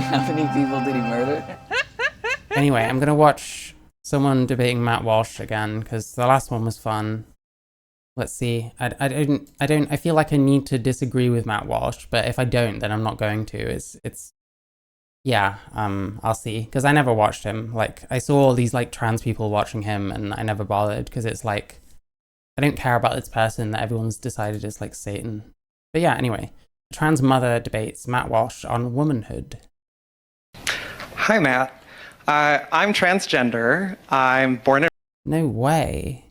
How many people did he murder? Anyway, I'm gonna watch someone debating Matt Walsh again because the last one was fun. Let's see. I feel like I need to disagree with Matt Walsh, but if I don't, then I'm not going to. Yeah. I'll see because I never watched him. Like I saw all these like trans people watching him, and I never bothered because it's like I don't care about this person that everyone's decided is like Satan. But yeah. Anyway, trans mother debates Matt Walsh on womanhood. Hi, Matt. I'm transgender. I'm born and No way.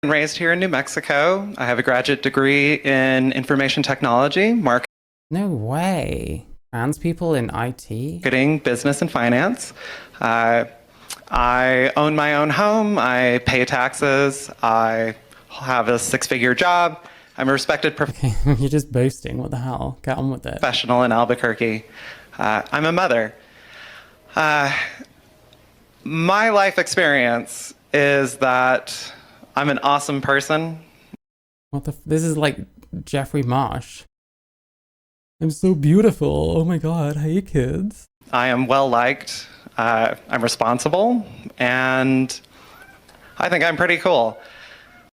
raised here in New Mexico. I have a graduate degree in information technology, No way. Trans people in IT? marketing, business, and finance. I own my own home. I pay taxes. I have a six-figure job. I'm a respected Okay, you're just boasting. What the hell? Get on with it. professional in Albuquerque. I'm a mother. My life experience is that I'm an awesome person. What the? This is like Jeffrey Marsh. I'm so beautiful. Oh my god. Hey, kids. I am well liked. I'm responsible, and I think I'm pretty cool.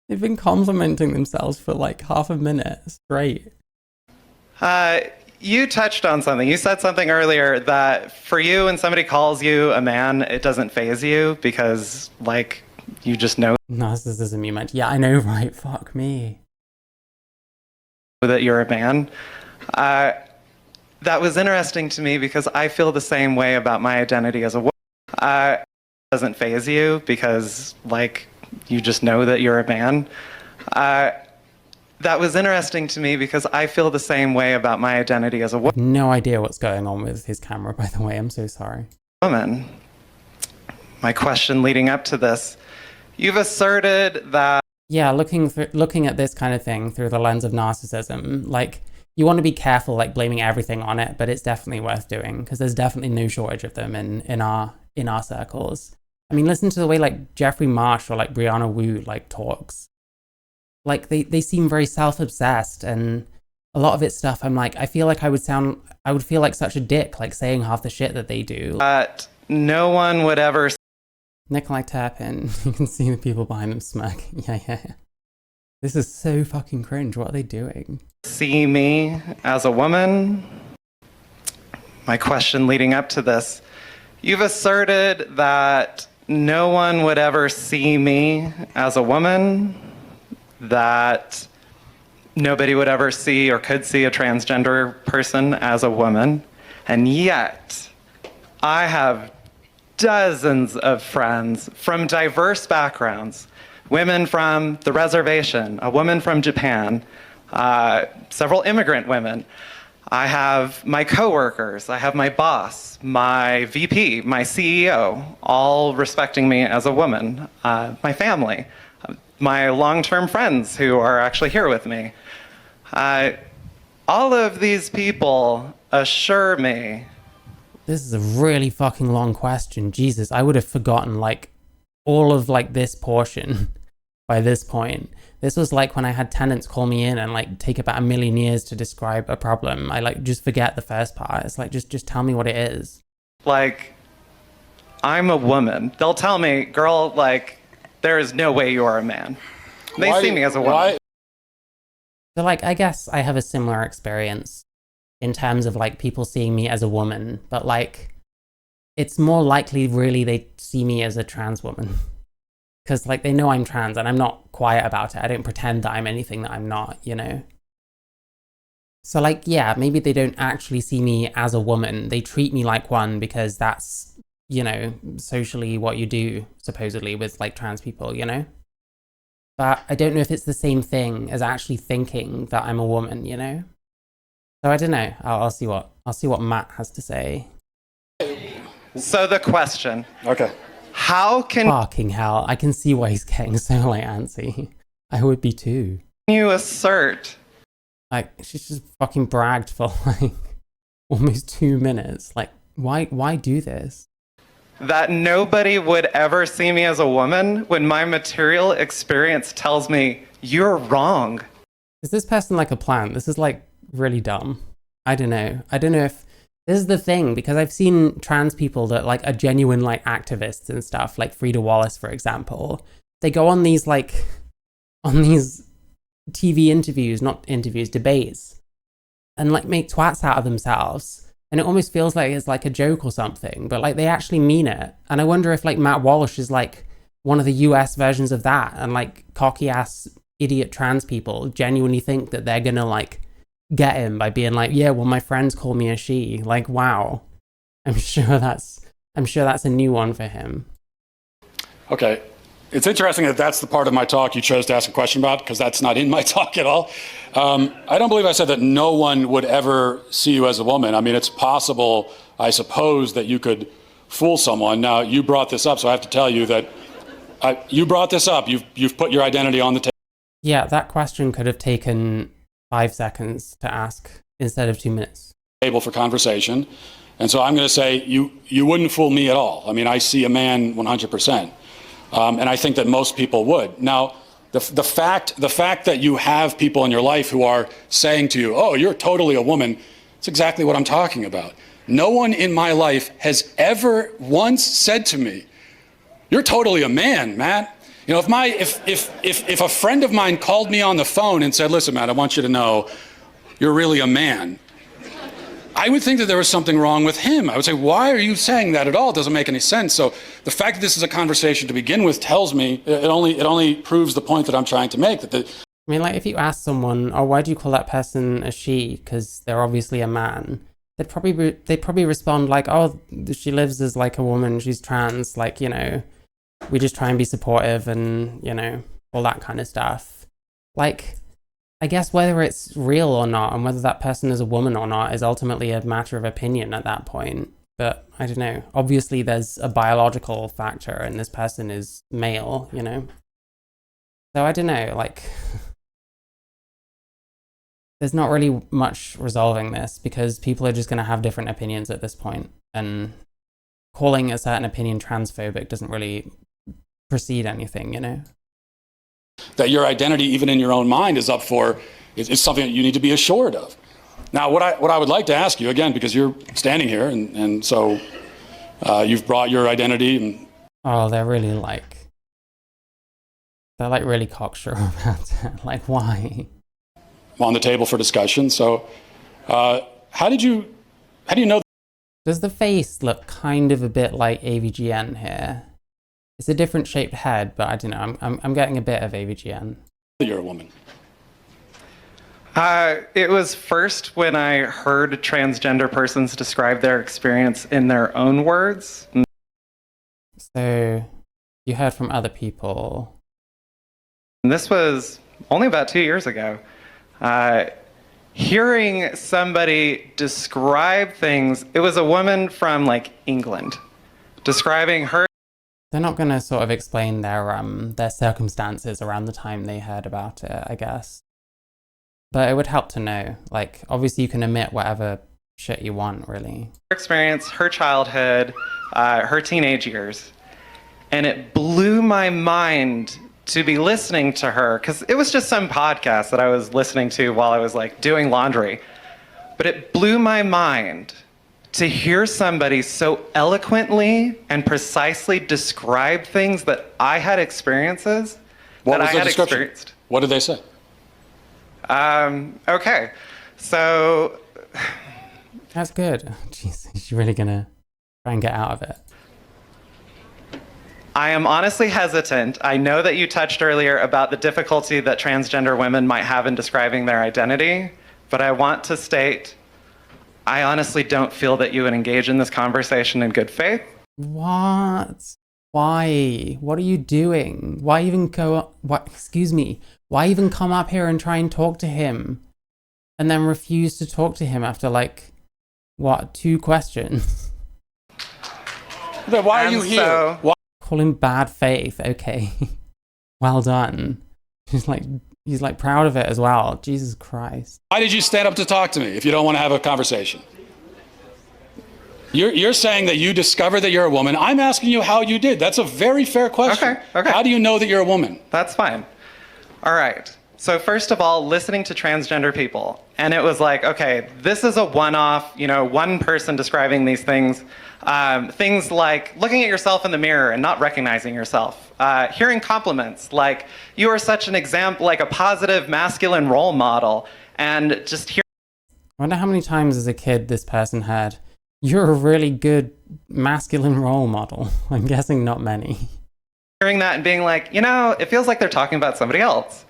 They've been complimenting themselves for like half a minute straight. You touched on something. You said something earlier that for you, when somebody calls you a man, it doesn't faze you because, like, you just know Narcissism, you meant. Yeah, I know, right? Fuck me. that you're a man. That was interesting to me because I feel the same way about my identity as a woman. It doesn't faze you because, like, you just know that you're a man. That was interesting to me because I feel the same way about my identity as a No idea what's going on with his camera, by the way. I'm so sorry. woman. My question leading up to this, you've asserted that Yeah, looking at this kind of thing through the lens of narcissism, like you want to be careful, like blaming everything on it, but it's definitely worth doing because there's definitely no shortage of them in our circles. I mean, listen to the way like Jeffrey Marsh or like Brianna Wu like talks. Like they seem very self-obsessed, and a lot of it's stuff I'm like, I feel like I would feel like such a dick like saying half the shit that they do. No one would ever Nikolai Turpin, you can see the people behind them smirking. Yeah. This is so fucking cringe. What are they doing? see me as a woman. My question leading up to this, you've asserted that no one would ever see me as a woman, that nobody would ever see or could see a transgender person as a woman, and yet I have dozens of friends from diverse backgrounds, women from the reservation, a woman from Japan, several immigrant women. I have my coworkers, I have my boss, my VP, my CEO, all respecting me as a woman, my family, my long-term friends who are actually here with me. All of these people assure me. This is a really fucking long question. Jesus, I would have forgotten like all of like this portion by this point. This was like when I had tenants call me in and like take about 1,000,000 years to describe a problem. I like just forget the first part. It's like just tell me what it is. Like, I'm a woman. They'll tell me, girl, like, there is no way you are a man. They see me as a woman. So like I guess I have a similar experience in terms of like people seeing me as a woman, but like it's more likely really they see me as a trans woman. Because like they know I'm trans and I'm not quiet about it. I don't pretend that I'm anything that I'm not, you know? So like, yeah, maybe they don't actually see me as a woman. They treat me like one because that's, you know, socially what you do, supposedly, with like trans people, you know? But I don't know if it's the same thing as actually thinking that I'm a woman, you know? So I don't know. I'll see what Matt has to say. So the question. Okay. How can Fucking hell, I can see why he's getting so like antsy. I would be too. you assert Like, she's just fucking bragged for like almost 2 minutes. Like, why do this? that nobody would ever see me as a woman when my material experience tells me you're wrong? Is this person like a plant? This is like really dumb. I don't know. I don't know if This is the thing, because I've seen trans people that like are genuine like activists and stuff, like Frida Wallace, for example. They go on these TV interviews, not interviews, debates, and like make twats out of themselves. And it almost feels like it's like a joke or something, but like they actually mean it. And I wonder if like Matt Walsh is like one of the US versions of that, and like cocky ass idiot trans people genuinely think that they're gonna like get him by being like, yeah, well, my friends call me a she. Like, wow. I'm sure that's a new one for him. Okay. It's interesting that that's the part of my talk you chose to ask a question about, because that's not in my talk at all. I don't believe I said that no one would ever see you as a woman. I mean, it's possible, I suppose, that you could fool someone. Now, you brought this up, so I have to tell you that you brought this up. You've put your identity on the table. Yeah, that question could have taken 5 seconds to ask instead of 2 minutes. Table for conversation. And so I'm going to say you wouldn't fool me at all. I mean, I see a man 100%. And I think that most people would. Now, the fact that you have people in your life who are saying to you, oh, you're totally a woman, it's exactly what I'm talking about. No one in my life has ever once said to me, you're totally a man, Matt. You know, if a friend of mine called me on the phone and said, listen, Matt, I want you to know you're really a man, I would think that there was something wrong with him. I would say, why are you saying that at all? It doesn't make any sense. So the fact that this is a conversation to begin with tells me, it only proves the point that I'm trying to make. I mean, like, if you ask someone, oh, why do you call that person a she? Because they're obviously a man. They'd probably respond like, oh, she lives as like a woman, she's trans, like, you know, we just try and be supportive and, you know, all that kind of stuff. Like, I guess whether it's real or not and whether that person is a woman or not is ultimately a matter of opinion at that point. But I don't know. Obviously, there's a biological factor and this person is male, you know? So I don't know, like, there's not really much resolving this because people are just going to have different opinions at this point. And calling a certain opinion transphobic doesn't really precede anything, you know? That your identity, even in your own mind, is up for, is something that you need to be assured of. Now, what I would like to ask you, again, because you're standing here, and so you've brought your identity. And oh, they're really cocksure about it. Like, why? On the table for discussion. So how do you know? Does the face look kind of a bit like AVGN here? It's a different shaped head, but I don't know. I'm getting a bit of AVGN. You're a woman. It was first when I heard transgender persons describe their experience in their own words. So you heard from other people. And this was only about 2 years ago. Hearing somebody describe things, it was a woman from like England describing her. They're not going to sort of explain their circumstances around the time they heard about it, I guess. But it would help to know. Like, obviously you can omit whatever shit you want, really. Her experience, her childhood, her teenage years. And it blew my mind to be listening to her, because it was just some podcast that I was listening to while I was like doing laundry. But it blew my mind to hear somebody so eloquently and precisely describe things that I had experiences that I had experienced. What did they say? Okay, so that's good. Jeez, she's really gonna try and get out of it. I am honestly hesitant. I know that you touched earlier about the difficulty that transgender women might have in describing their identity, but I want to state, I honestly don't feel that you would engage in this conversation in good faith. What? Why? What are you doing? Why even Why even come up here and try and talk to him? And then refuse to talk to him after like, what, 2 questions? Then why are you here? Call him bad faith, okay. Well done. He's like proud of it as well. Jesus Christ. Why did you stand up to talk to me if you don't want to have a conversation? You're saying that you discovered that you're a woman. I'm asking you how you did. That's a very fair question. Okay. How do you know that you're a woman? That's fine. All right. So first of all, listening to transgender people and it was like, okay, this is a one-off, one person describing these things. Things like looking at yourself in the mirror and not recognizing yourself. Hearing compliments like, you are such an example, like a positive masculine role model. And just hearing. I wonder how many times as a kid this person had, "You're a really good masculine role model." I'm guessing not many. Hearing that and being like, it feels like they're talking about somebody else.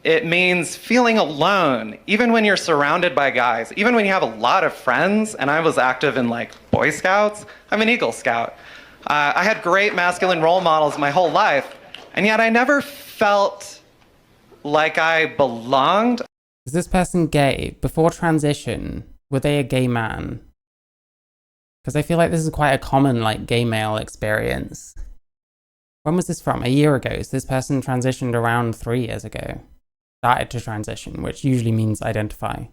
It means feeling alone, even when you're surrounded by guys, even when you have a lot of friends. And I was active in like Boy Scouts. I'm an Eagle Scout. I had great masculine role models my whole life, and yet I never felt like I belonged. Is this person gay? Before transition, were they a gay man? Because I feel like this is quite a common like gay male experience. When was this from? A year ago. So this person transitioned around 3 years ago. Started to transition, which usually means identify.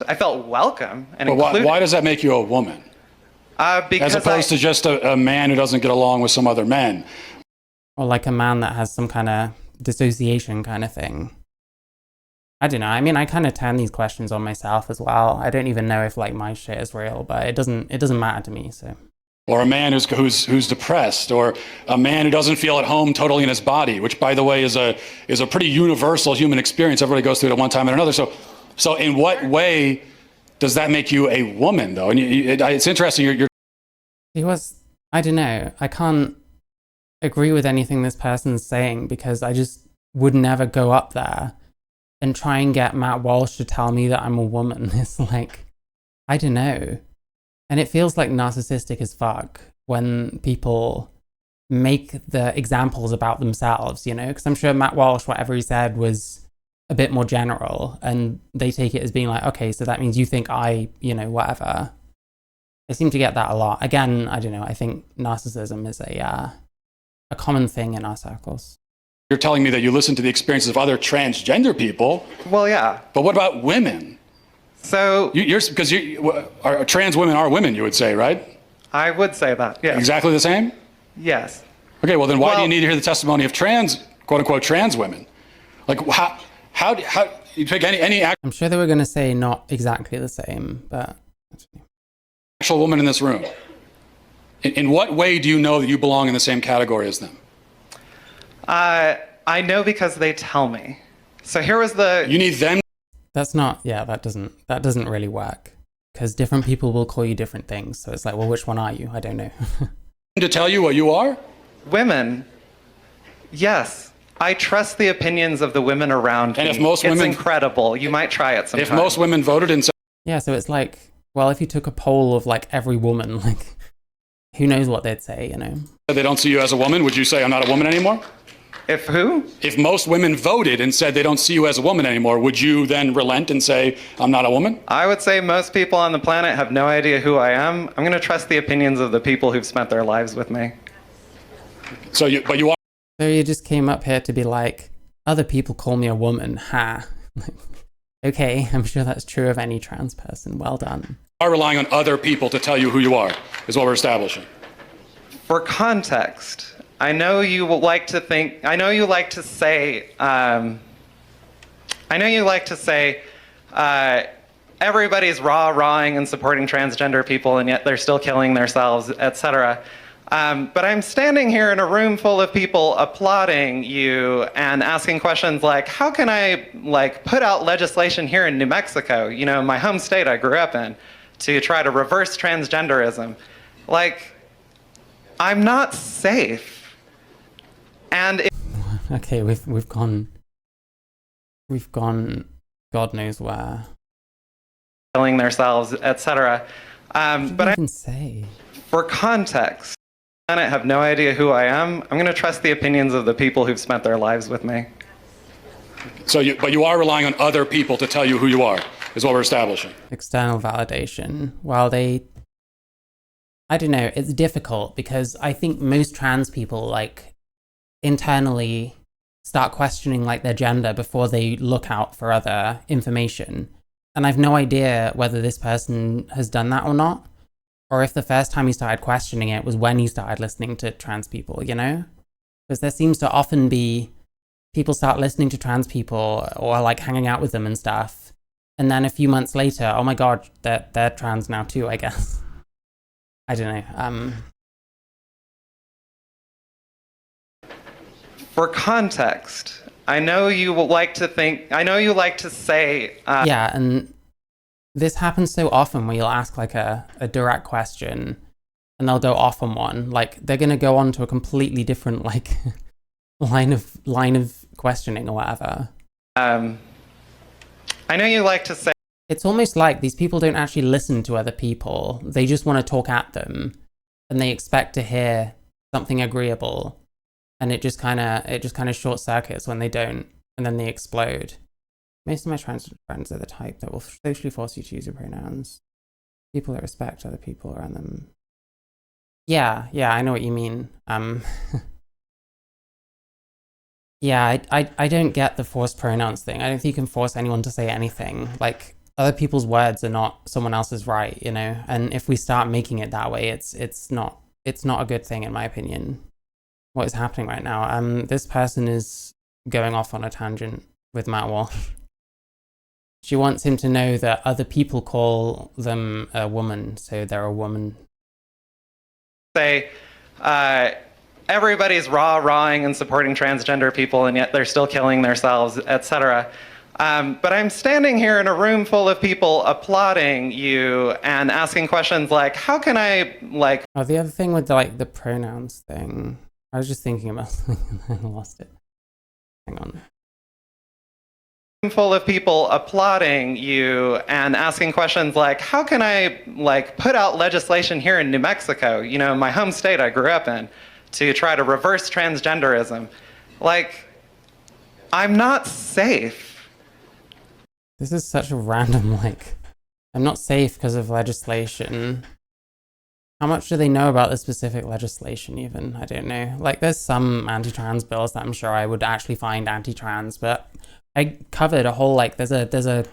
I felt welcome and But included. why does that make you a woman? Because As opposed to just a man who doesn't get along with some other men. Or like a man that has some kind of dissociation kind of thing. I don't know. I mean, I kind of turn these questions on myself as well. I don't even know if like my shit is real, but it doesn't matter to me. So. Or a man who's depressed, or a man who doesn't feel at home totally in his body, which, by the way, is a pretty universal human experience. Everybody goes through it at one time or another. So in what way does that make you a woman, though? And it's interesting. I don't know. I can't agree with anything this person's saying because I just would never go up there and try and get Matt Walsh to tell me that I'm a woman. It's like, I don't know. And it feels like narcissistic as fuck when people make the examples about themselves, because I'm sure Matt Walsh, whatever he said was a bit more general, and they take it as being like, okay, so that means you think whatever. I seem to get that a lot. Again, I don't know. I think narcissism is a common thing in our circles. You're telling me that you listen to the experiences of other transgender people. Well, yeah. But what about women? So trans women are women, you would say, right? I would say that. Yeah. Exactly the same? Yes. Okay, well then why do you need to hear the testimony of quote unquote trans women? Like how you take any I'm sure they were going to say not exactly the same, but actual woman in this room? In what way do you know that you belong in the same category as them? I know because they tell me. So here was You need them. that's not. Yeah, that doesn't really work because different people will call you different things. So it's like, well, which one are you? I don't know. To tell you what you are? Women. Yes. I trust the opinions of the women around me. And if most women, it's incredible. You might try it sometime. If most women voted and said, yeah, so it's like, well, if you took a poll of like every woman, like, who knows what they'd say, they don't see you as a woman, would you say I'm not a woman anymore? If who? If most women voted and said they don't see you as a woman anymore, would you then relent and say I'm not a woman? I would say most people on the planet have no idea who I am. I'm going to trust the opinions of the people who've spent their lives with me. So you are. So you just came up here to be like, other people call me a woman, ha. Okay, I'm sure that's true of any trans person. Well done. Are relying on other people to tell you who you are, is what we're establishing. For context, I know you like to say everybody's rah-rahing and supporting transgender people, and yet they're still killing themselves, etc. But I'm standing here in a room full of people applauding you and asking questions like, how can I put out legislation here in New Mexico, my home state I grew up in, to try to reverse transgenderism? I'm not safe. And okay, we've gone God knows where. Killing themselves, etc. But I can say. For context, I have no idea who I am. I'm going to trust the opinions of the people who've spent their lives with me. But you are relying on other people to tell you who you are, is what we're establishing. External validation. While I don't know, it's difficult because I think most trans people internally start questioning their gender before they look out for other information. And I've no idea whether this person has done that or not, or if the first time he started questioning it was when he started listening to trans people, Because there seems to often be people start listening to trans people or like hanging out with them and stuff. And then a few months later, oh my God, they're trans now too, I guess. I don't know. For context, I know you like to say... Yeah, and this happens so often where you'll ask like a direct question and they'll go off on one. Like they're going to go on to a completely different like line of questioning or whatever. I know you like to say... It's almost like these people don't actually listen to other people. They just want to talk at them and they expect to hear something agreeable. And it just kind of short circuits when they don't, and then they explode. Most of my trans friends are the type that will socially force you to use your pronouns. People that respect other people around them. Yeah, I know what you mean. Yeah, I don't get the forced pronouns thing. I don't think you can force anyone to say anything. Like, other people's words are not someone else's right, you know? And if we start making it that way, it's not a good thing, in my opinion. What is happening right now? This person is going off on a tangent with Matt Walsh. She wants him to know that other people call them a woman, so they're a woman. Say, everybody's rawing and supporting transgender people, and yet they're still killing themselves, etc. But I'm standing here in a room full of people applauding you and asking questions like, how can I, like... Oh, the other thing with the pronouns thing, I was just thinking about something and I lost it. Hang on. Full of people applauding you and asking questions like, how can I, like, put out legislation here in New Mexico, you know, my home state I grew up in, to try to reverse transgenderism? Like, I'm not safe. This is such a random, like, I'm not safe because of legislation. How much do they know about the specific legislation even? I don't know. Like, there's some anti-trans bills that I'm sure I would actually find anti-trans, but I covered a whole, like, there's a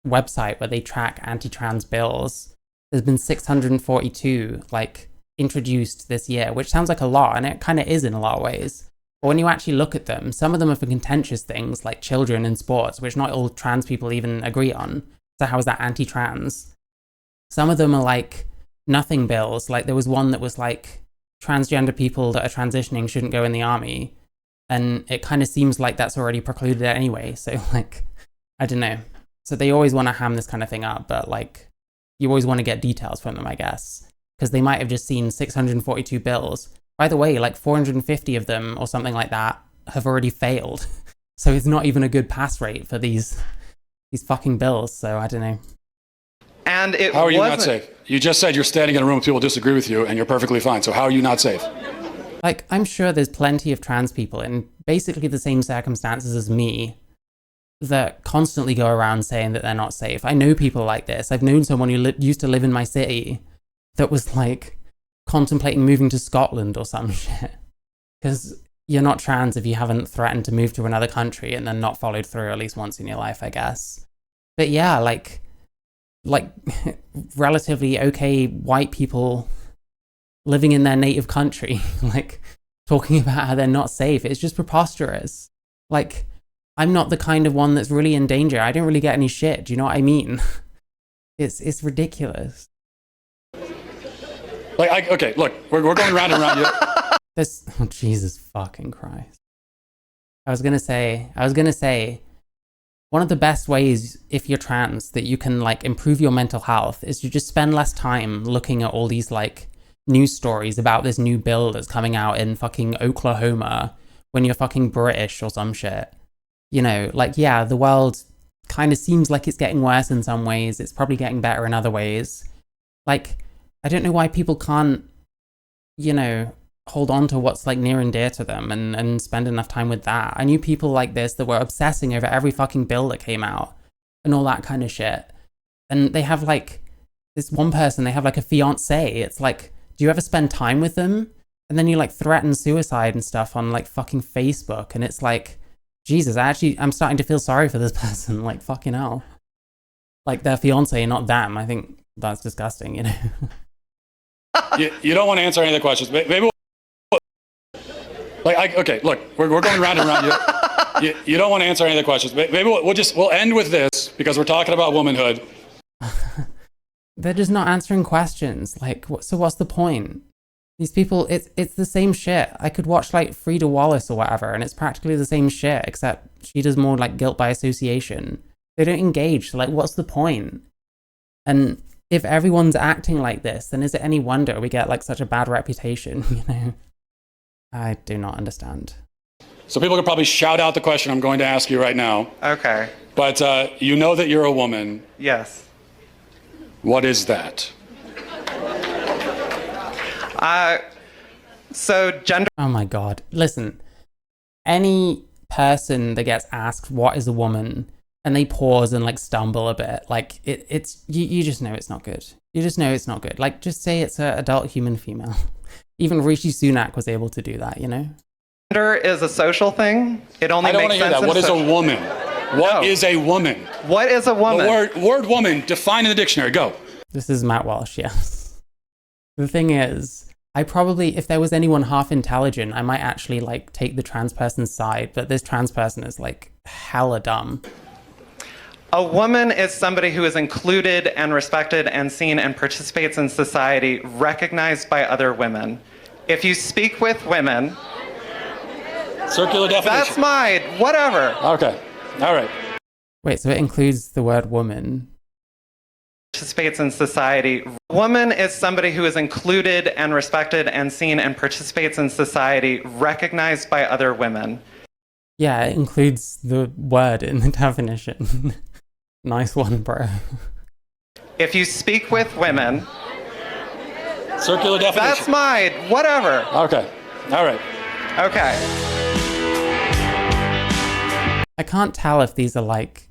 website where they track anti-trans bills. There's been 642, like, introduced this year, which sounds like a lot, and it kind of is in a lot of ways. But when you actually look at them, some of them are for contentious things like children and sports, which not all trans people even agree on. So how is that anti-trans? Some of them are like nothing bills. Like there was one that was like transgender people that are transitioning shouldn't go in the army. And it kind of seems like that's already precluded anyway. So like, I don't know. So they always want to ham this kind of thing up, but like you always want to get details from them, I guess. Because they might have just seen 642 bills. By the way, like 450 of them or something like that have already failed. So it's not even a good pass rate for these fucking bills. So I don't know. And it How are you not safe? You just said you're standing in a room with people who disagree with you and you're perfectly fine. So how are you not safe? Like, I'm sure there's plenty of trans people in basically the same circumstances as me that constantly go around saying that they're not safe. I know people like this. I've known someone who used to live in my city that was like contemplating moving to Scotland or some shit. Because you're not trans if you haven't threatened to move to another country and then not followed through at least once in your life, I guess. But yeah, like relatively okay white people living in their native country, like talking about how they're not safe. It's just preposterous. Like, I'm not the kind of one that's really in danger. I don't really get any shit. Do you know what I mean? It's ridiculous. Like, okay, look, we're going round and round. Oh, Jesus fucking Christ. I was gonna say, one of the best ways, if you're trans, that you can like improve your mental health is to just spend less time looking at all these like news stories about this new bill that's coming out in fucking Oklahoma when you're fucking British or some shit. You know, like, yeah, the world kind of seems like it's getting worse in some ways. It's probably getting better in other ways. Like, I don't know why people can't, you know, hold on to what's like near and dear to them and spend enough time with that. I knew people like this that were obsessing over every fucking bill that came out and all that kind of shit. And they have like, this one person, they have like a fiance. It's like, do you ever spend time with them? And then you like threaten suicide and stuff on like fucking Facebook. And it's like, Jesus, I'm starting to feel sorry for this person. Like, fucking hell. Like their fiance, not them. I think that's disgusting, you know? You don't want to answer any of the questions. Maybe okay, look, we're going round and round. you don't want to answer any of the questions. Maybe we'll end with this because we're talking about womanhood. They're just not answering questions. Like, so what's the point? These people, it's the same shit. I could watch like Frida Wallace or whatever, and it's practically the same shit, except she does more like guilt by association. They don't engage. So, like, what's the point? And if everyone's acting like this, then is it any wonder we get like such a bad reputation? You know, I do not understand. So people could probably shout out the question I'm going to ask you right now. Okay. But you know that you're a woman. Yes. What is that? So gender. Oh my God. Listen, any person that gets asked what is a woman and they pause and like stumble a bit, like you just know it's not good. You just know it's not good. Like, just say it's an adult human female. Even Rishi Sunak was able to do that, you know? Gender is a social thing. It only I don't want makes to hear sense. that. What is a woman? What No. is a woman? What is a woman? The word woman, define in the dictionary. Go. This is Matt Walsh, yes. The thing is, I probably, if there was anyone half intelligent, I might actually like take the trans person's side, but this trans person is like hella dumb. A woman is somebody who is included and respected and seen and participates in society, recognized by other women. If you speak with women, Circular definition. that's mine, whatever. Okay. All right. Wait, so it includes the word woman. Participates in society. Woman is somebody who is included and respected and seen and participates in society, recognized by other women. Yeah, it includes the word in the definition. Nice one, bro. If you speak with women, Circular definition. that's mine, whatever. Okay. All right. Okay. I can't tell if these are like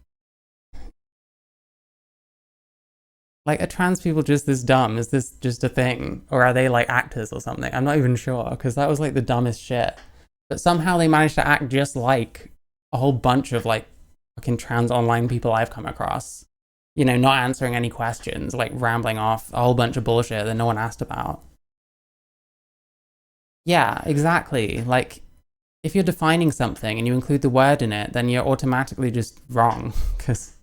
are trans people just this dumb? Is this just a thing? Or are they like actors or something? I'm not even sure, because that was like the dumbest shit. But somehow they managed to act just like a whole bunch of like fucking trans online people I've come across. You know, not answering any questions, like rambling off a whole bunch of bullshit that no one asked about. Yeah, exactly. Like, if you're defining something and you include the word in it, then you're automatically just wrong, because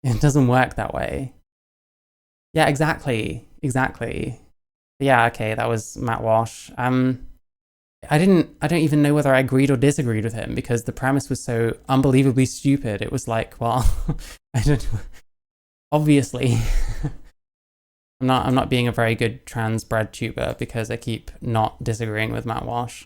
it doesn't work that way. Yeah, exactly. Yeah, okay, that was Matt Walsh. I don't even know whether I agreed or disagreed with him, because the premise was so unbelievably stupid. It was like, well, I don't, obviously, I'm not being a very good trans bread tuber because I keep not disagreeing with Matt Walsh.